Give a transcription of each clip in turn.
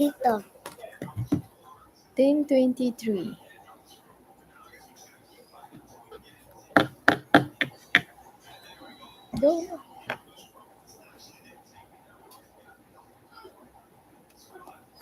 Dito. 10:23. Go.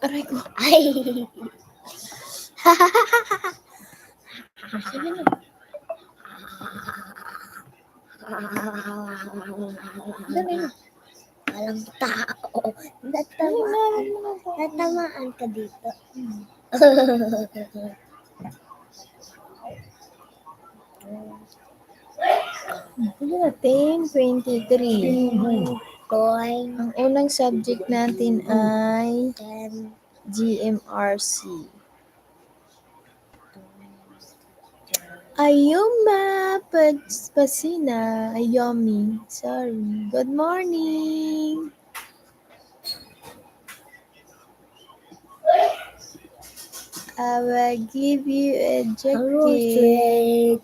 Aray ko. Ay. Sige na. Dali na. Walang tao. Hinahan mo na ba? Natamaan ka dito. Sige na. 10:23. Boy. Ang unang subject natin ay Then, GMRC. Ayuma Pasina. Ayomi. Sorry. Good morning. I will give you a jacket.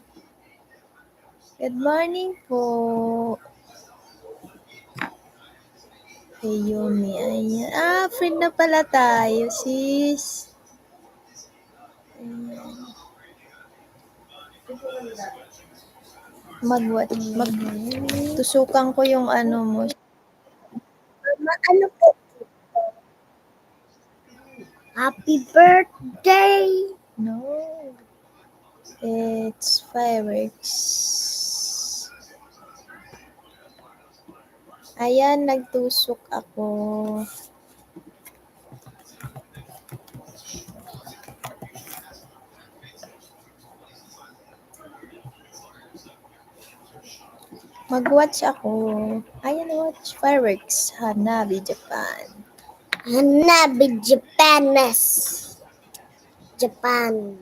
Good morning po. Ayumi. Ayan. Friend na pala tayo, sis. Ayan. Tusukan ko yung ano mo. ano po? Happy birthday! No. It's fireworks. Ayan, nagtusok ako. Mag-watch ako. Ayan, watch fireworks. Hanabi, Japan. Hanabi, Japanes. Japan.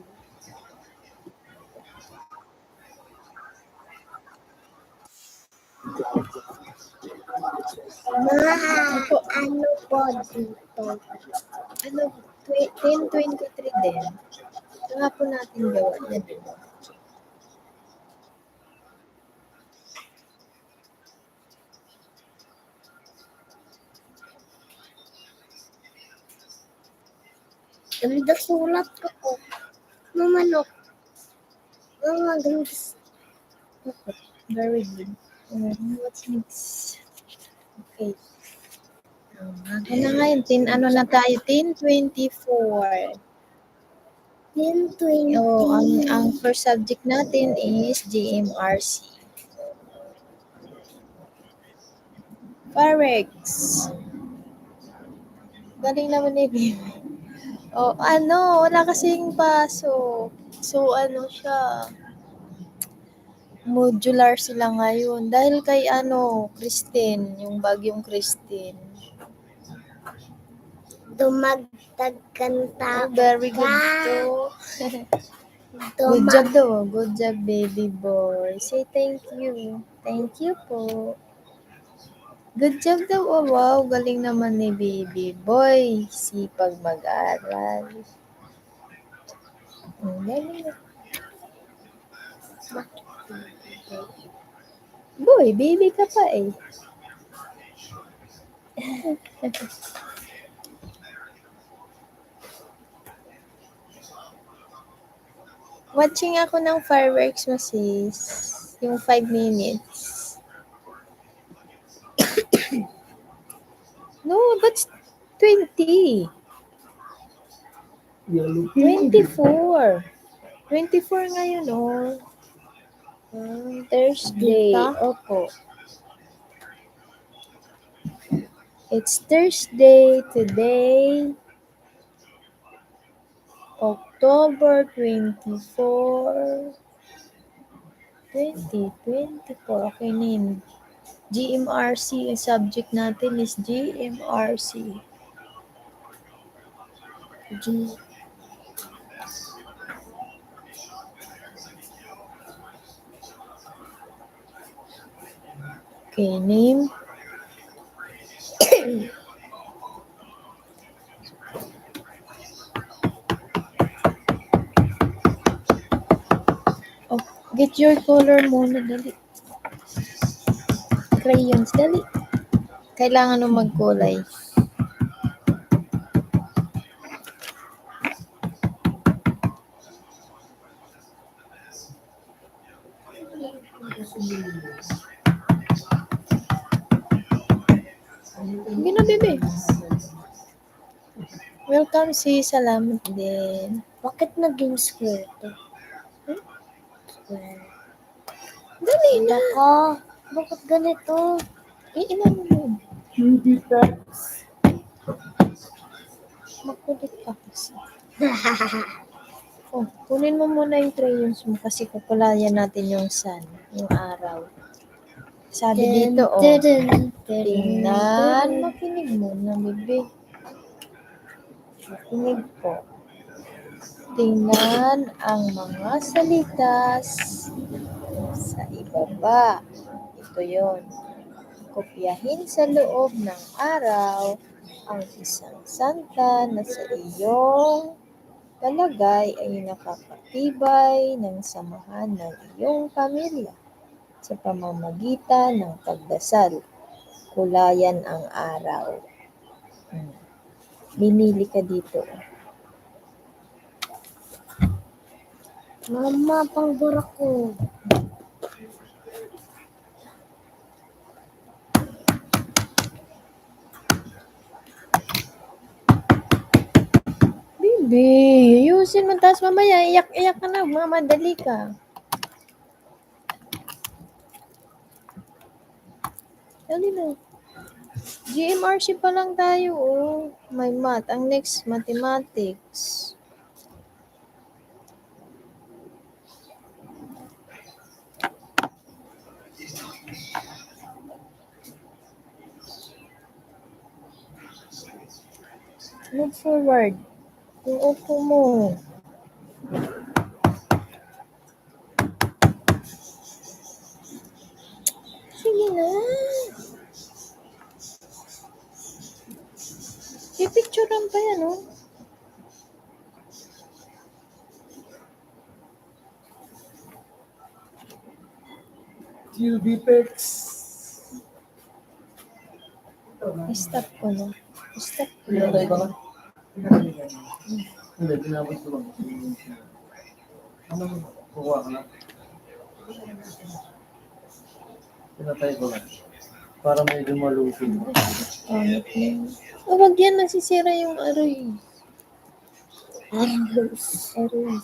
Ano po dito? Ano, 10:23 din. Saka po natin gawa yan. Ganda sulat ko po. Mamanok. Mga ganda. Very good. What's next? Okay. Ano na ngayon? Ano na tayo? 10:24. 10:20. Oh, ang first subject natin is GMRC. Fireworks. Galing naman ni Bibi. Oh, wala kasing pasok. So, siya, modular sila ngayon. Dahil kay Christine, yung bagyong Christine. Dumagdag kanta. Very good to. Good job daw. Good job, baby boy. Say thank you. Thank you po. Good job daw. Oh, wow. Galing naman ni baby boy. Sipag mag-aral. Galing na. Boy, baby ka pa eh. Watching ako ng fireworks mo, sis. Yung 5 minutes. No, but 20. 24. 24 ngayon, oh. Thursday. Opo. It's Thursday today. October 24. 2024. Okay na yun. GMRC, ang subject natin is GMRC. Okay, name. Oh, get your color muna, dali. Crayons, dali. Kailangan mo magkulay. Welcome sis, salamat din. Bakit naging square to? Square. Dali na. Nako, bakit ganito? Ilan mo yun? Hindi text. Makulit ka kasi. Oh, kunin mo muna yung crayons mo kasi kukulayan natin yung sun, yung araw. Sabi dito, oh, tingnan, makinig muna, bebe. Makinig po. Tingnan ang mga salitas sa ibaba. Ito yon. Kopyahin sa loob ng araw ang isang santa na sa iyong palagay ay nakakatibay ng samahan ng iyong pamilya sa pamamagitan ng pagdasal. Kulayan ang araw. Binili ka dito. Mama, pangbura ko. Bibi, ayusin mo taas mamaya. Iyak-iyak ka na. Mamadali ka. Dali na. GMRC pa lang tayo, oh. May math. Ang next, mathematics. Move forward. Yung upo mo. Sige na. Pipicturean pa yan, oh. QB text. Stop ko na. Stop ko na. Pinatay ko na. Hindi, pinabot ko lang. Ano mo? Kuha ka na. Pinatay ko lang. Para medyo malusin. Pangit na yun. Oh, wag yan. Nasisira yung aroy. Aros. Aroy.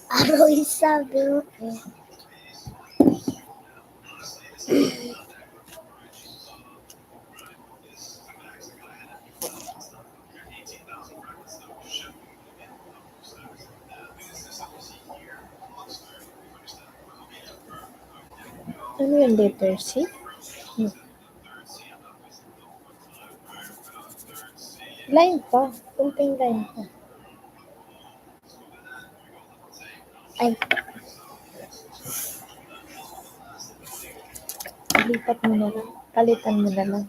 Aroy sabi mo eh. Ano yung letter C? Line pa. Kunting line pa. Ay, Lipat mo na lang. Palitan mo na lang.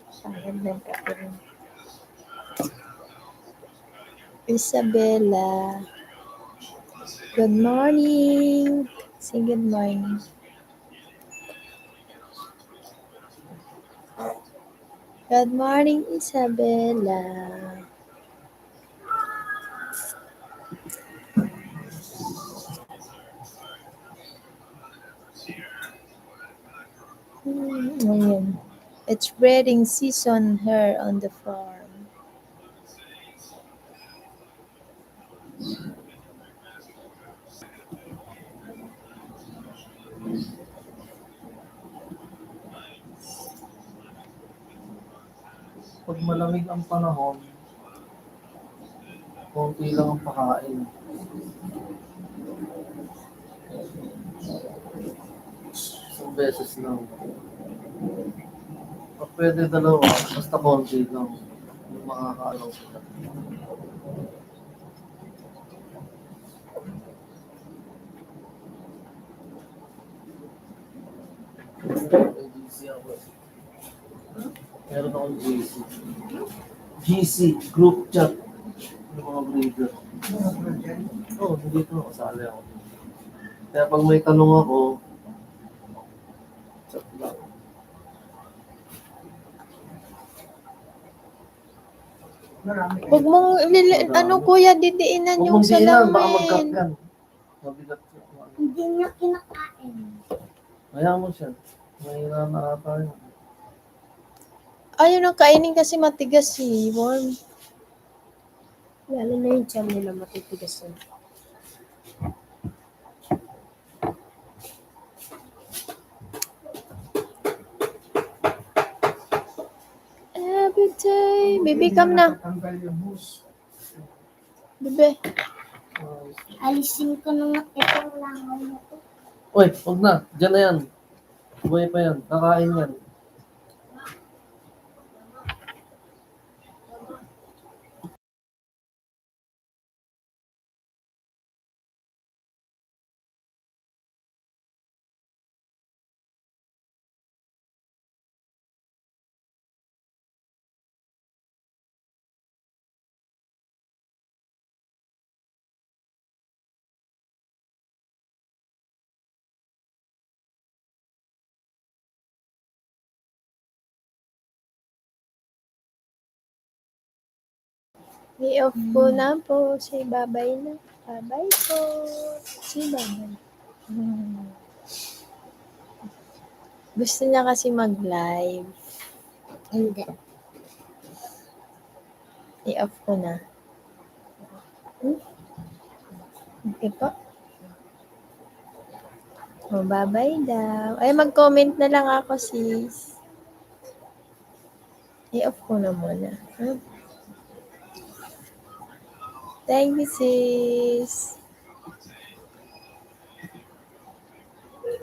Sayang ng papel. Isabella. Good morning. Say good morning. Good morning, Isabella. Ayan. It's breeding season here on the farm. Pag malamig ang panahon, konti lang ang pakain. Isang beses lang. Pag pwede dalawa, basta konti lang. Yung makakaalaw sila. May GC ako. Meron akong GC. GC, group chat. Yung mga breeder. Oo, dito ako, kasali ako. Kaya pag may tanong ako, chat lang. Huwag mong, ano kuya, didiinan Huwag yung mong diinan, baka salamin. magkapkan. Mabigat siya. hindi niya kinakain. Kaya mo siya. Mahina na ata yun. Ayaw nang kainin kasi matigas eh. Warm. Lalo na yung tiyan nila matitigas na. Every day. Baby, come na. Tanggal yung hose. Bebe. Alisin ko na nga itong langaw na to. Uy, huwag na. Diyan na yan. Buhay pa yan. Kakain yan. I-off ko na po. Say bye-bye na. Bye-bye po. Say bye-bye. Gusto niya kasi mag-live. Hindi. I-off ko na. Okay po. Oh, bye-bye daw. Ay, mag-comment na lang ako, sis. I-off ko na muna. Thank you, sis.